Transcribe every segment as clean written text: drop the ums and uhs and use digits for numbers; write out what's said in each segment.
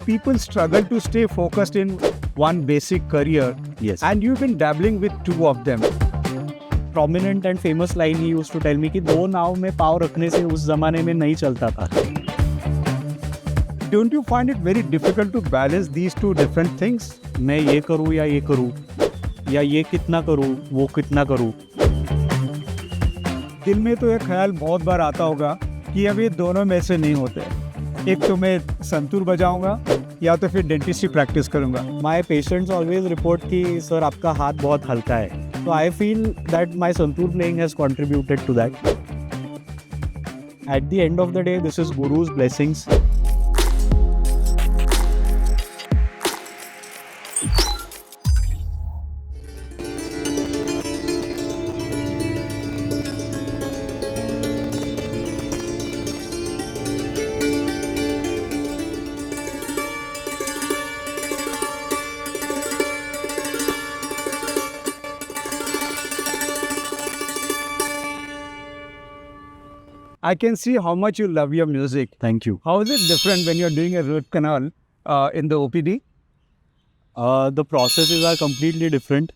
people struggle to stay focused in one basic career. Yes. And you've been dabbling with two of them. Prominent and famous line he used to tell me कि दो नाव में पाँव रखने से उस जमाने में नहीं चलता था. Don't you find it very difficult to balance these two different things? मैं ये करूँ या ये करूँ, या ये कितना करूँ, वो कितना करूँ. दिल में तो एक ख्याल बहुत बार आता होगा कि अब ये दोनों में से नहीं होते. एक तो मैं संतूर बजाऊंगा या तो फिर डेंटिस्ट्री प्रैक्टिस करूंगा. My patients always report कि सर आपका हाथ बहुत हल्का है. So I feel that my santoor playing has contributed to that. At the end of the day, this is Guru's blessings. I can see how much you love your music. Thank you. How is it different when you're doing a root canal in the OPD? The processes are completely different,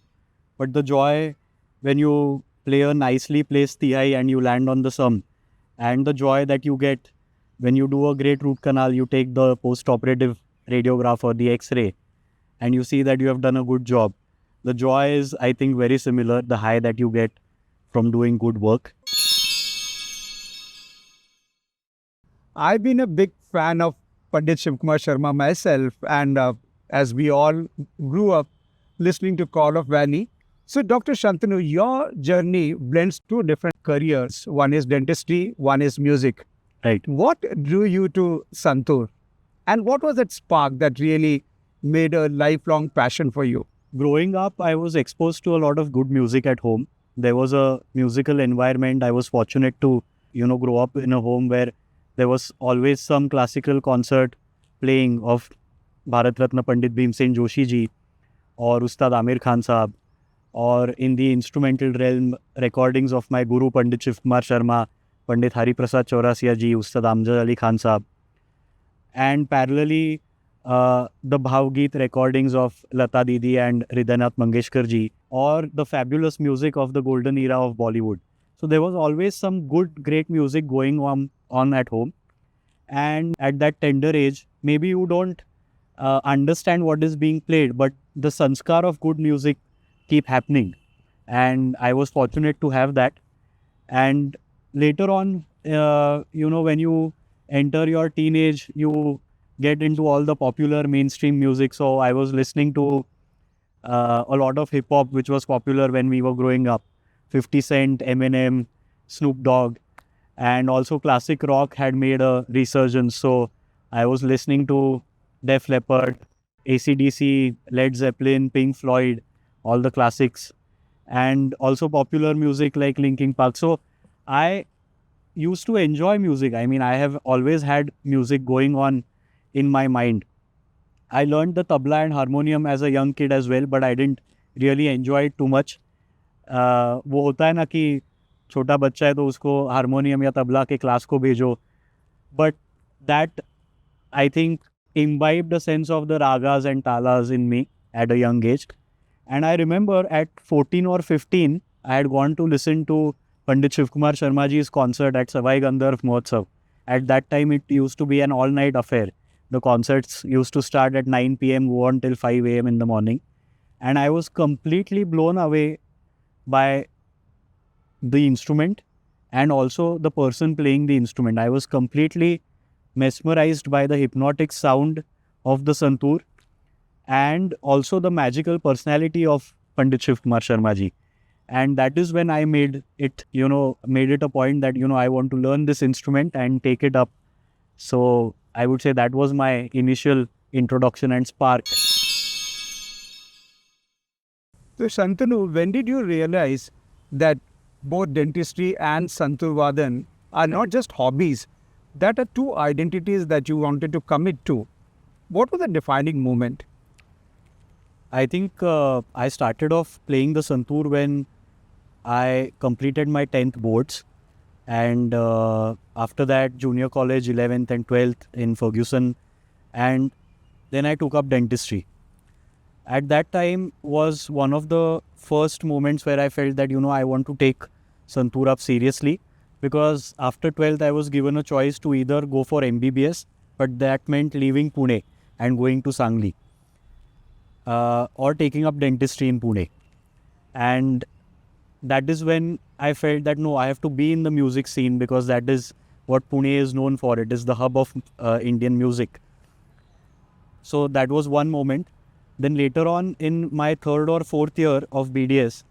but the joy when you play a nicely placed TI and you land on the sum, and the joy that you get when you do a great root canal, you take the post-operative radiograph or the X-ray, and you see that you have done a good job. The joy is, I think, very similar. The high that you get from doing good work. I've been a big fan of Pandit Shivkumar Sharma myself, and as we all grew up listening to Call of Valley. So, Dr. Shantanu, your journey blends two different careers. One is dentistry, one is music. Right. What drew you to Santoor? And what was that spark that really made a lifelong passion for you? Growing up, I was exposed to a lot of good music at home. There was a musical environment. I was fortunate to, grow up in a home where there was always some classical concert playing of Bharat Ratna Pandit Bhimsen Joshi ji or Ustad Amir Khan Sahab, or in the instrumental realm, recordings of my guru Pandit Shivkumar Sharma, Pandit Hari Prasad Chaurasia ji, Ustad Amjad Ali Khan Sahab, and parallelly the Bhavgeet recordings of Lata Didi and Hridaynath Mangeshkar ji, or the fabulous music of the golden era of Bollywood. So there was always some great music going on at home. And at that tender age, maybe you don't understand what is being played, but the sanskar of good music keep happening. And I was fortunate to have that. And later on, when you enter your teenage, you get into all the popular mainstream music. So I was listening to a lot of hip hop, which was popular when we were growing up. 50 Cent, Eminem, Snoop Dogg, and also classic rock had made a resurgence. So I was listening to Def Leppard, AC/DC, Led Zeppelin, Pink Floyd, all the classics, and also popular music like Linkin Park. So I used to enjoy music. I mean, I have always had music going on in my mind. I learned the tabla and harmonium as a young kid as well, but I didn't really enjoy it too much. वो होता है ना कि छोटा बच्चा है तो उसको हारमोनियम या तबला के क्लास को भेजो, but that I think imbibed a sense of the ragas and talas in me at a young age. And I remember at 14 or 15, I had gone to listen to Pandit Shivkumar Sharma ji's concert at Savai Gandharv Mahotsav. At that time, it used to be an all-night affair. The concerts used to start at 9 p.m., go on till 5 a.m. in the morning. And I was completely blown away by the instrument and also the person playing the instrument. I was completely mesmerized by the hypnotic sound of the santoor and also the magical personality of Pandit Shivkumar Sharma ji. And that is when I made it a point that, I want to learn this instrument and take it up. So I would say that was my initial introduction and spark. So Shantanu, when did you realize that both dentistry and Santoor Vadan are not just hobbies, that are two identities that you wanted to commit to? What was the defining moment? I think I started off playing the santoor when I completed my 10th boards, and after that junior college 11th and 12th in Ferguson, and then I took up dentistry. At that time was one of the first moments where I felt that, I want to take Santoor up seriously, because after 12th I was given a choice to either go for MBBS, but that meant leaving Pune and going to Sangli, or taking up dentistry in Pune. And that is when I felt that no, I have to be in the music scene, because that is what Pune is known for. It is the hub of Indian music. So that was one moment. Then later on in my third or fourth year of BDS,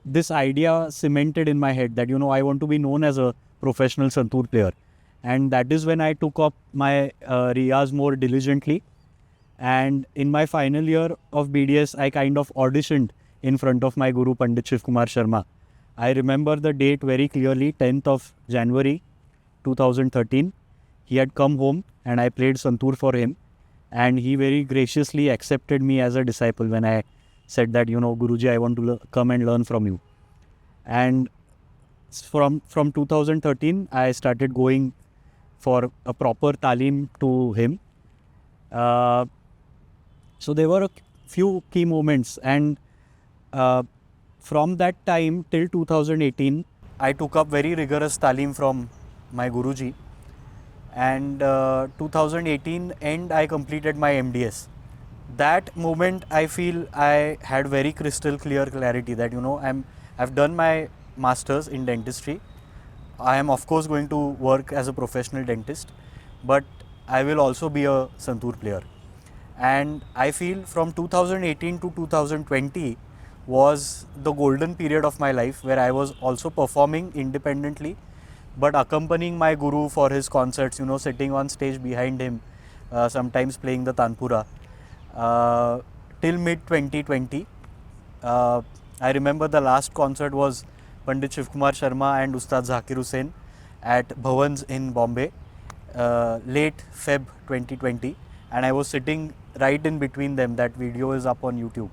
this idea cemented in my head that, I want to be known as a professional Santoor player. And that is when I took up my riyaz more diligently. And in my final year of BDS, I kind of auditioned in front of my guru, Pandit Shiv Kumar Sharma. I remember the date very clearly, 10th of January 2013. He had come home and I played Santoor for him. And he very graciously accepted me as a disciple when I said that, Guruji, I want to come and learn from you. And from 2013, I started going for a proper talim to him. So there were a few key moments, and from that time till 2018, I took up very rigorous talim from my Guruji. And 2018 end, I completed my MDS. That moment, I feel I had very crystal clear clarity that, I've done my masters in dentistry. I am of course going to work as a professional dentist, but I will also be a Santoor player. And I feel from 2018 to 2020 was the golden period of my life, where I was also performing independently, but accompanying my guru for his concerts, sitting on stage behind him, sometimes playing the Tanpura. Till mid 2020, I remember the last concert was Pandit Shiv Kumar Sharma and Ustad Zakir Hussain at Bhavans in Bombay, late Feb 2020, and I was sitting right in between them. That video is up on YouTube.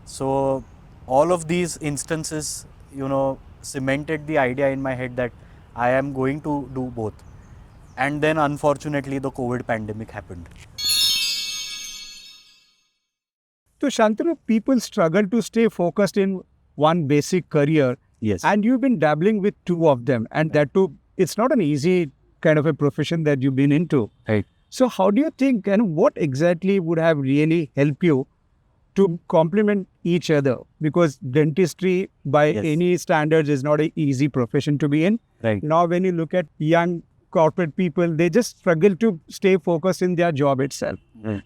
So all of these instances, cemented the idea in my head that I am going to do both. And then unfortunately the COVID pandemic happened. So Shantanu, people struggle to stay focused in one basic career. Yes. And you've been dabbling with two of them. And that too, it's not an easy kind of a profession that you've been into. Right. So how do you think, and what exactly would have really helped you to complement each other? Because dentistry by any standards is not an easy profession to be in. Right. Now when you look at young corporate people, they just struggle to stay focused in their job itself.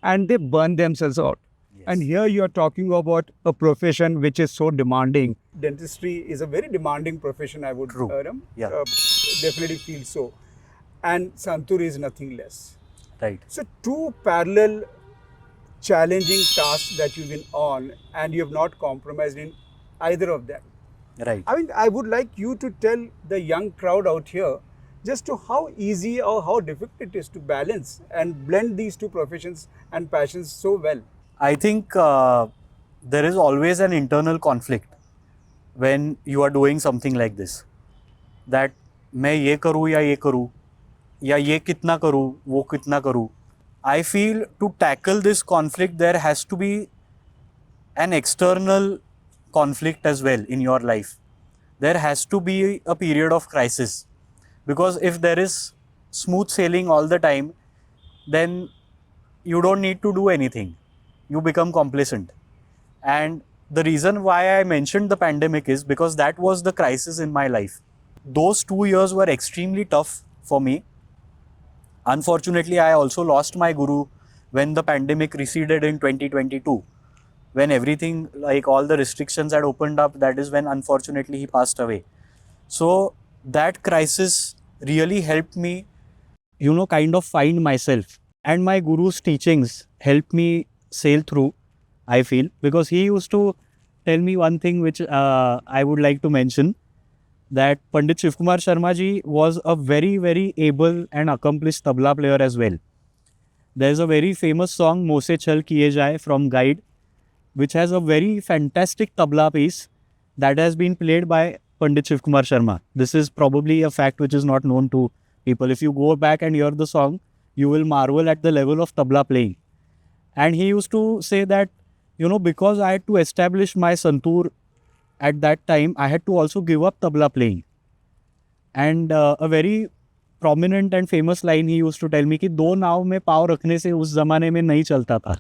And they burn themselves out. And here you are talking about a profession which is so demanding. Dentistry is a very demanding profession, I would definitely feel so. And Santoor is nothing less. Right. So two parallel challenging tasks that you've been on, and you have not compromised in either of them. Right. I mean, I would like you to tell the young crowd out here just to how easy or how difficult it is to balance and blend these two professions and passions so well. I think there is always an internal conflict when you are doing something like this. That मैं ये करूँ या ये करूँ, या ये कितना करूँ, वो कितना करूँ. I feel to tackle this conflict, there has to be an external conflict as well in your life. There has to be a period of crisis. Because if there is smooth sailing all the time, then you don't need to do anything. You become complacent. And the reason why I mentioned the pandemic is because that was the crisis in my life. Those 2 years were extremely tough for me. Unfortunately, I also lost my guru when the pandemic receded in 2022. When everything, like all the restrictions had opened up, that is when unfortunately he passed away. So that crisis really helped me, kind of find myself. And my guru's teachings helped me sail through, I feel, because he used to tell me one thing which I would like to mention, that Pandit Shiv Kumar Sharma ji was a very, very able and accomplished tabla player as well. There's a very famous song, Mo Se Chal Kiye Jaye from Guide, which has a very fantastic tabla piece that has been played by Pandit Shiv Kumar Sharma. This is probably a fact which is not known to people. If you go back and hear the song, you will marvel at the level of tabla playing. And he used to say that, because I had to establish my santoor at that time, I had to also give up tabla playing. And a very prominent and famous line he used to tell me कि दो नाव में पाँव रखने से उस जमाने में नहीं चलता था.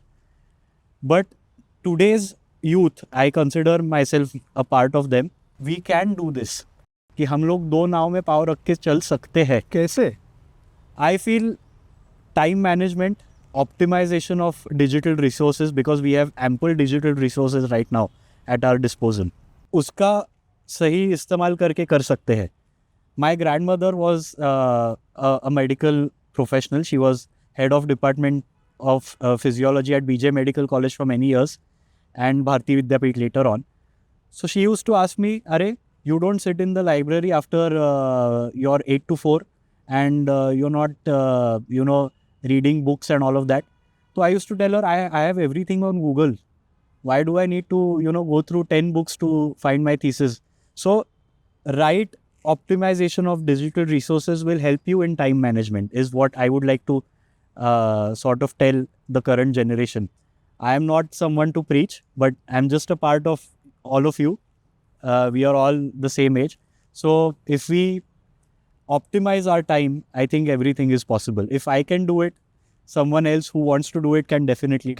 But today's youth, I consider myself a part of them. We can do this. कि हम लोग दो नाव में पाँव रख के चल सकते हैं. कैसे? I feel time management, optimization of digital resources, because we have ample digital resources right now at our disposal. उसका सही इस्तेमाल करके कर सकते हैं. My grandmother was a medical professional. She was head of department of physiology at BJ Medical College for many years and Bharati Vidyapeeth later on. So she used to ask me, Are, you don't sit in the library after your 8 to 4 and you're not, reading books and all of that. So I used to tell her, I have everything on Google. Why do I need to, go through 10 books to find my thesis? So, right optimization of digital resources will help you in time management is what I would like to sort of tell the current generation. I am not someone to preach, but I'm just a part of all of you. We are all the same age. So if we optimize our time, I think everything is possible. If I can do it, someone else who wants to do it can definitely.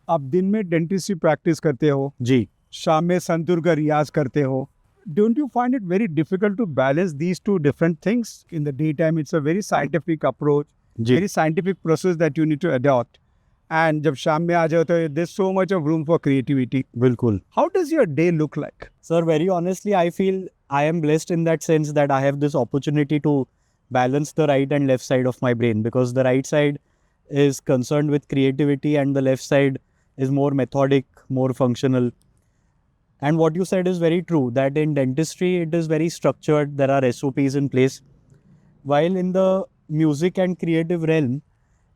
आप दिन में dentistry practice करते हो, जी. शाम में संतूर का रियाज करते हो. Don't you find it very difficult to balance these two different things? In the daytime, it's a very scientific approach, very scientific process that you need to adopt. And जब शाम में आ जाओ तो there's so much of room for creativity. बिल्कुल. How does your day look like? Sir, very honestly, I feel I am blessed in that sense that I have this opportunity to balance the right and left side of my brain, because the right side is concerned with creativity and the left side is more methodic, more functional. And what you said is very true, that in dentistry, it is very structured. There are SOPs in place. While in the music and creative realm,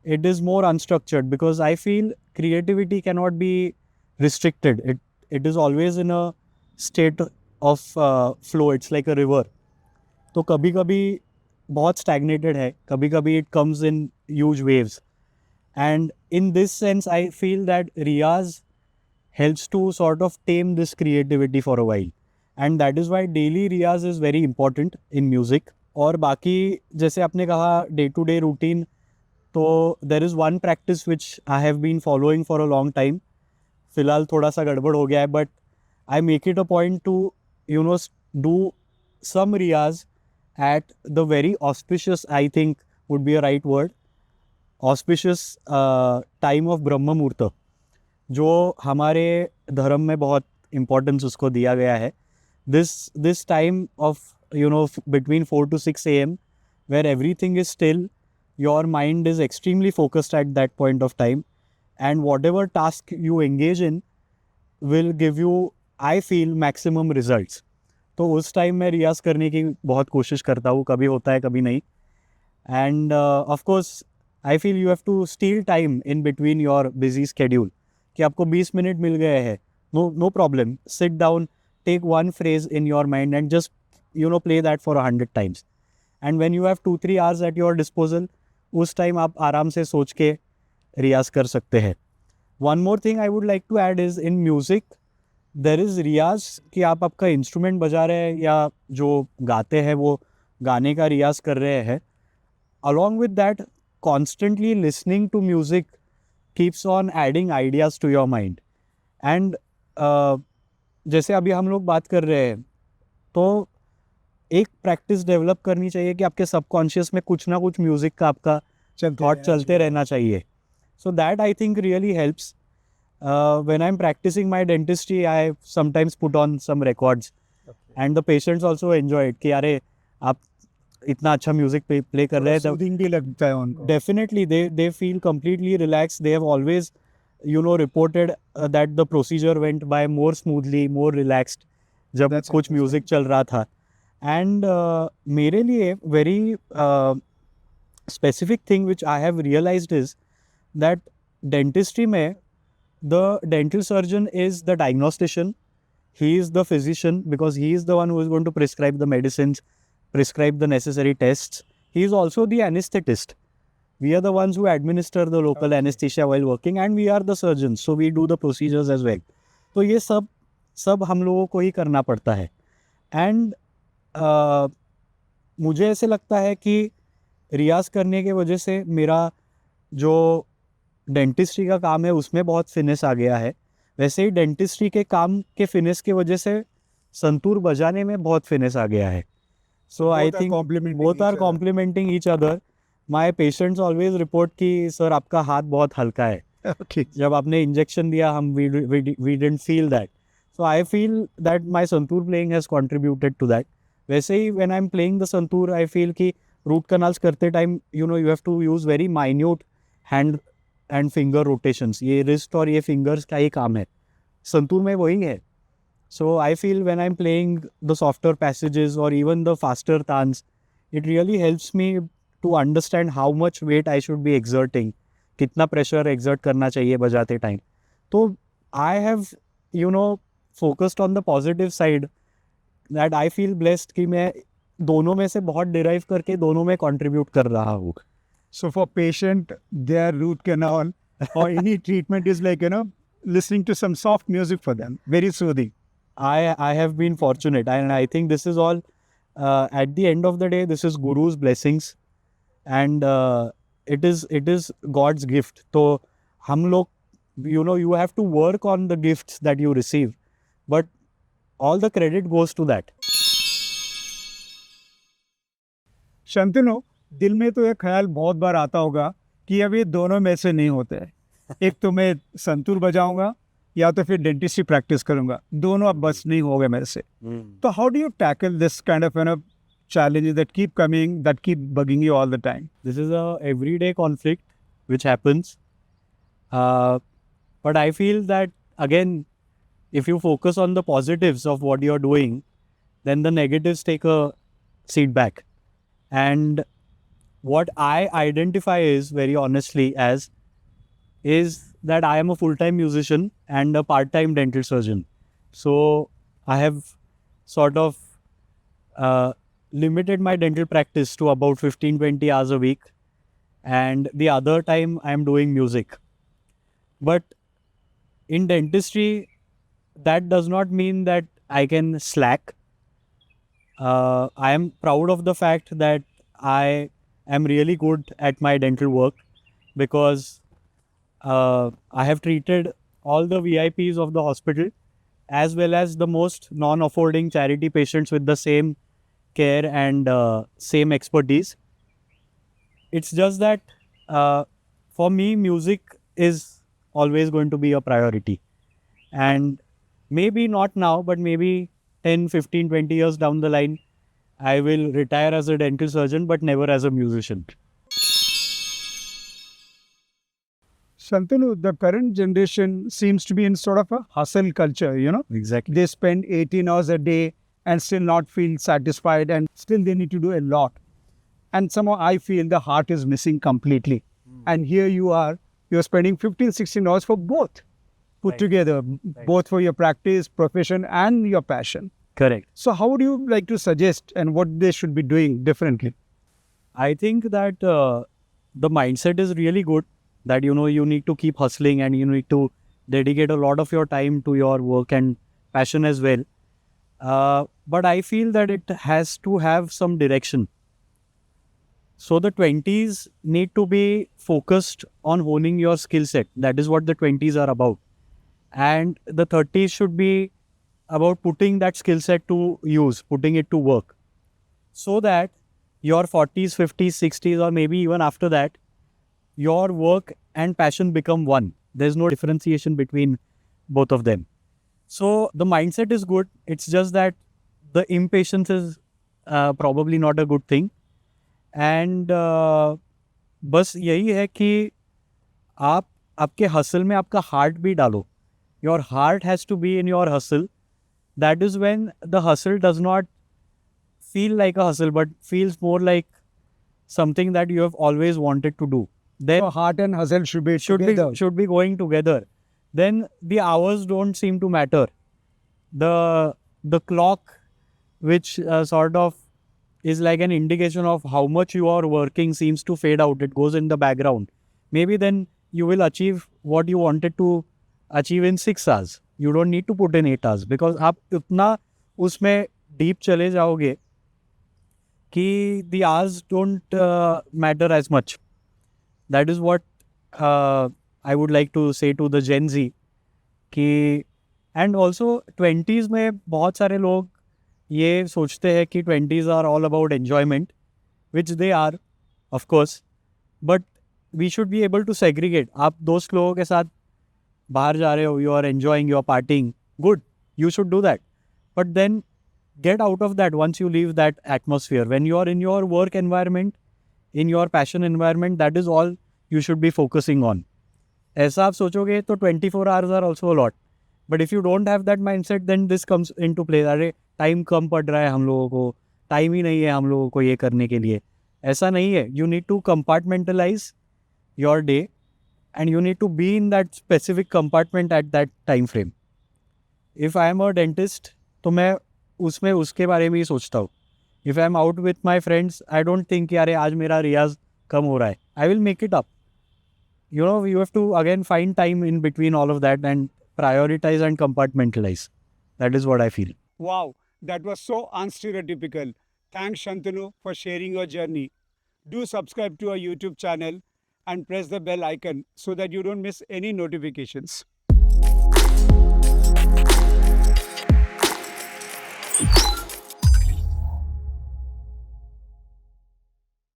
it is more unstructured, because I feel creativity cannot be restricted. It is always in a state of flow. It's like a river. तो कभी-कभी बहुत stagnated है, कभी-कभी it comes in huge waves. And in this sense, I feel that Riyaz helps to sort of tame this creativity for a while. And that is why daily Riyaz is very important in music. और बाकी जैसे आपने कहा day to day routine, तो there is one practice which I have been following for a long time. फिलहाल थोड़ा सा गड़बड़ हो गया है, but I make it a point to, do some Riyaz at the very auspicious, I think would be a right word, auspicious time of Brahma Muhurta, जो हमारे धर्म में बहुत importance उसको दिया गया है. This time of, between 4 to 6 a.m. where everything is still, your mind is extremely focused at that point of time, and whatever task you engage in will give you, I feel, maximum results. तो उस time मैं रियाज करने की बहुत कोशिश करता हूँ, कभी होता है कभी नहीं. And of course I feel you have to steal time in between your busy schedule, कि आपको 20 मिनट मिल गए हैं, no problem, sit down, take one phrase in your mind and just play that for 100 times. And when you have 2-3 hours at your disposal, उस time आप आराम से सोच के रियाज कर सकते हैं. One more thing I would like to add is, in music there is riyaz, कि आप आपका इंस्ट्रूमेंट बजा रहे हैं या जो गाते हैं वो गाने का रियाज कर रहे हैं. Along with that, constantly listening to music keeps on adding ideas to your mind. And जैसे अभी हम लोग बात कर रहे हैं, तो एक प्रैक्टिस डेवलप करनी चाहिए कि आपके सबकॉन्शियस में कुछ ना कुछ म्यूज़िक का आपका थॉट चलते रहना चाहिए. So that I think really helps. When I'm practicing my dentistry, I sometimes put on some records, and the patients also enjoy it. कि अरे आप इतना अच्छा म्यूजिक प्ले कर रहे हैं, Soothing भी लगता है उनको. Definitely they feel completely relaxed. They have always reported that the procedure went by more smoothly, more relaxed जब कुछ म्यूजिक चल रहा था. And मेरे लिए very specific thing which I have realized is that dentistry में the dental surgeon is the diagnostician. He is the physician, because he is the one who is going to prescribe the medicines, prescribe the necessary tests. He is also the anesthetist. We are the ones who administer the local anesthesia while working, and we are the surgeons, so we do the procedures as well. तो ये सब हम लोगों को ही करना पड़ता है. And मुझे ऐसे लगता है कि रियाज करने के वजह से मेरा जो डेंटिस्ट्री का काम है उसमें बहुत फिनिश आ गया है. वैसे ही डेंटिस्ट्री के काम के फिनिश की वजह से संतूर बजाने में बहुत फिनिश आ गया है. So I think both are complementing each other. My patients always report कि सर आपका हाथ बहुत हल्का है. Okay. जब आपने इंजेक्शन दिया हम we didn't feel that. So I feel that my santoor playing has contributed to that. वैसे ही when I'm playing the santoor I feel कि root canals करते time you have to use very minute hand and finger rotations. ये wrist और ये fingers का ही काम है. संतूर में वही है. So I feel when I'm playing the softer passages or even the faster tans, it really helps me to understand how much weight I should be exerting. कितना pressure exert करना चाहिए बजाते time. तो I have, focused on the positive side that I feel blessed कि मैं दोनों में से बहुत derive करके दोनों में contribute कर रहा हूँ. So for patient, their root canal or any treatment is like, listening to some soft music for them. Very soothing. I have been fortunate, and I think this is all at the end of the day this is Guru's blessings, and it is God's gift. So हम लोग you have to work on the gifts that you receive, but all the credit goes to that. Shantanu, दिल में तो एक ख्याल बहुत बार आता होगा कि अब ये दोनों में से नहीं होते हैं. एक तो मैं संतूर बजाऊंगा या तो फिर डेंटिस्ट्री प्रैक्टिस करूंगा. दोनों अब बस नहीं हो गए मेरे से. तो how do you tackle this kind of challenges that keep coming, that keep bugging you all the time? This is a everyday conflict which happens. But I feel that, again, if you focus on the positives of what you're doing, then the negatives take a seat back. And what I identify is, very honestly, is that I am a full-time musician and a part-time dental surgeon. So I have sort of limited my dental practice to about 15-20 hours a week, and the other time I am doing music. But in dentistry, that does not mean that I can slack. I am proud of the fact that I am really good at my dental work because I have treated all the VIPs of the hospital as well as the most non-affording charity patients with the same care and same expertise. It's just that for me, music is always going to be a priority. And maybe not now, but maybe 10, 15, 20 years down the line, I will retire as a dental surgeon, but never as a musician. Shantanu, the current generation seems to be in sort of a hustle culture, Exactly. They spend 18 hours a day and still not feel satisfied, and still they need to do a lot. And somehow I feel the heart is missing completely. And here you're spending 15, 16 hours for both put together, both for your practice, profession, and your passion. Correct. So how would you like to suggest and what they should be doing differently? I think that the mindset is really good, that you need to keep hustling and you need to dedicate a lot of your time to your work and passion as well. But I feel that it has to have some direction. So the 20s need to be focused on honing your skill set. That is what the 20s are about. And the 30s should be about putting that skill set to use, putting it to work. So that your 40s, 50s, 60s, or maybe even after that, your work and passion become one. There's no differentiation between both of them. So the mindset is good. It's just that the impatience is probably not a good thing. And बस यही है कि आप आपके hustle में आपका heart भी डालो. Your heart has to be in your hustle. That is when the hustle does not feel like a hustle, but feels more like something that you have always wanted to do. Then So heart and hustle should be together. should be going together. Then the hours don't seem to matter. The clock which sort of is like an indication of how much you are working seems to fade out. It goes in the background. Maybe then you will achieve what you wanted to achieve in 6 hours. You don't need to put in 8 hours because आप उतना उसमें deep चले जाओगे कि the hours don't matter as much. That is what I would like to say to the Gen Z कि and also 20s में बहुत सारे लोग ये सोचते हैं कि 20s are all about enjoyment, which they are, of course, but we should be able to segregate. आप दोस्त लोगों के साथ बाहर जा रहे हो, you are enjoying, you are partying, good, you should do that. But then get out of that once you leave that atmosphere. When you are in your work environment, in your passion environment, that is all you should be focusing on. ऐसा आप सोचोगे तो 24 hours are also a lot. But if you don't have that mindset, then this comes into play. अरे time कम पड़ रहा है हम लोगों को, टाइम ही नहीं है हम लोगों को ये करने के लिए. ऐसा नहीं है. You need to compartmentalize your day and you need to be in that specific compartment at that time frame. If I am a dentist, तो मैं उसमें उसके बारे में ही सोचता हूँ. If I am out with my friends, I don't think कि अरे आज मेरा रियाज कम हो रहा है. I will make it up. You know, you have to again find time in between all of that and prioritize and compartmentalize. That is what I feel. Wow, that was so unstereotypical. Thanks, Shantanu, for sharing your journey. Do subscribe to our YouTube channel and press the bell icon so that you don't miss any notifications.